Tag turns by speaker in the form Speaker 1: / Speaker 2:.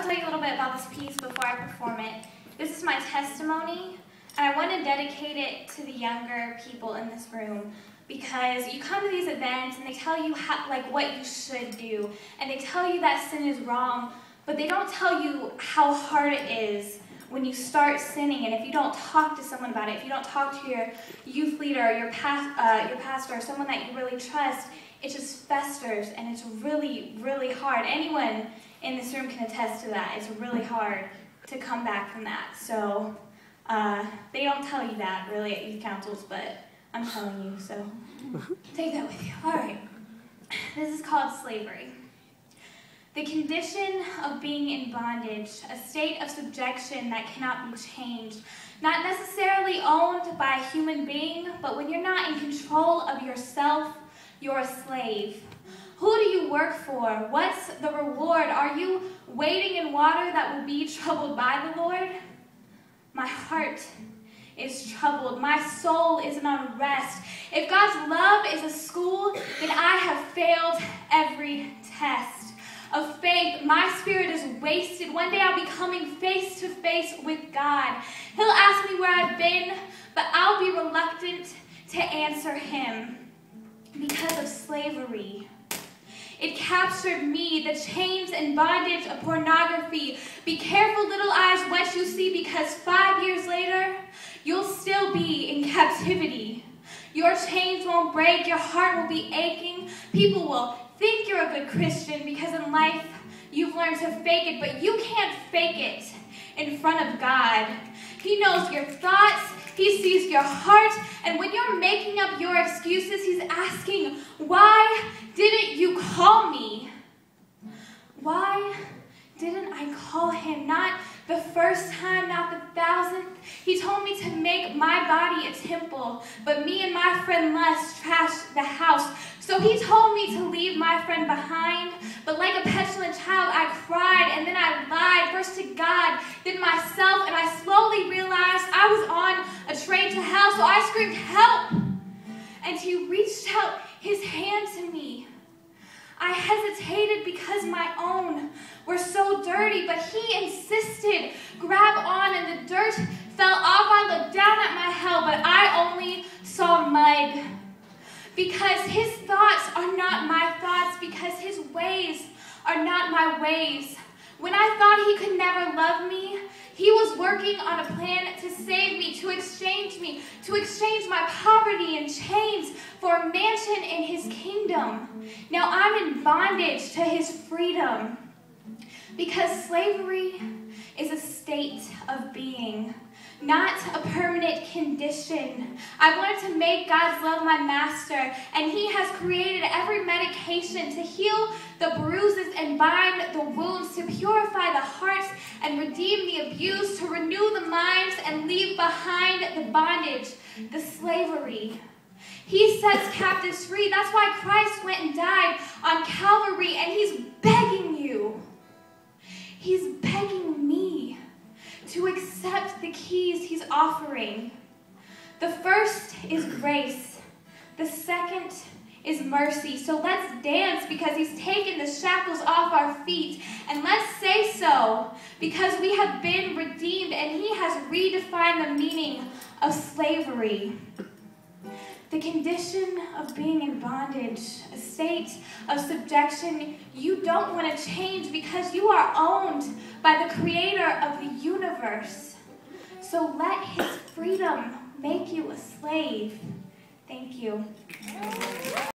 Speaker 1: tell you a little bit about this piece before I perform it. This is my testimony, and I want to dedicate it to the younger people in this room, because you come to these events and they tell you what you should do, and they tell you that sin is wrong, but they don't tell you how hard it is when you start sinning, and if you don't talk to someone about it, if you don't talk to your youth leader or your pastor or someone that you really trust, it just festers, and it's really, really hard. Anyone in this room can attest to that. It's really hard to come back from that. So they don't tell you that really at youth councils, but I'm telling you, so take that with you. All right. This is called slavery. The condition of being in bondage, a state of subjection that cannot be changed, not necessarily owned by a human being, but when you're not in control of yourself, you're a slave. Who do you work for? What's the reward? Are you wading in water that will be troubled by the Lord? My heart is troubled. My soul is in unrest. If God's love is a school, then I have failed every test of faith. My spirit is wasted. One day I'll be coming face to face with God. He'll ask me where I've been, but I'll be reluctant to answer him because of slavery. It captured me, the chains and bondage of pornography. Be careful, little eyes, what you see, because 5 years later, you'll still be in captivity. Your chains won't break, your heart will be aching. People will think you're a good Christian because in life you've learned to fake it, but you can't fake it in front of God. He knows your thoughts, he sees your heart, and when you're making up your excuses, he's asking, why didn't you call me? Why didn't I call him? Not the first time, not the 1000th. He told me to make my body a temple, but me and my friend Les trashed the house. So he told me to leave my friend behind, but like a petulant child, I cried, and then I lied, first to God, then myself, and I slowly realized I was on a train to hell, so I screamed, help! And he reached out his hand to me. I hesitated because my own were so dirty, but he insisted, grab on, and the dirt fell off. I looked down at my hell, but I only saw mud. Because his thoughts are not my thoughts, because his ways are not my ways. When I thought he could never love me, he was working on a plan to save me, to exchange my poverty and chains for a mansion in his kingdom. Now I'm in bondage to his freedom, because slavery is a state of being, not a permanent condition. I wanted to make God's love my master, and he has created every medication to heal the bruises and bind the wounds, to purify the hearts and redeem the abused, to renew the minds and leave behind the bondage, the slavery. He sets captives free. That's why Christ went and died on Calvary, and he's begging you. He's begging me to accept the keys he's offering. The first is grace. The second is mercy. So let's dance because he's taken the shackles off our feet. And let's say so because we have been redeemed and he has redefined the meaning of slavery. The condition of being in bondage, a state of subjection you don't want to change because you are owned by the creator of the universe. So let his freedom make you a slave. Thank you.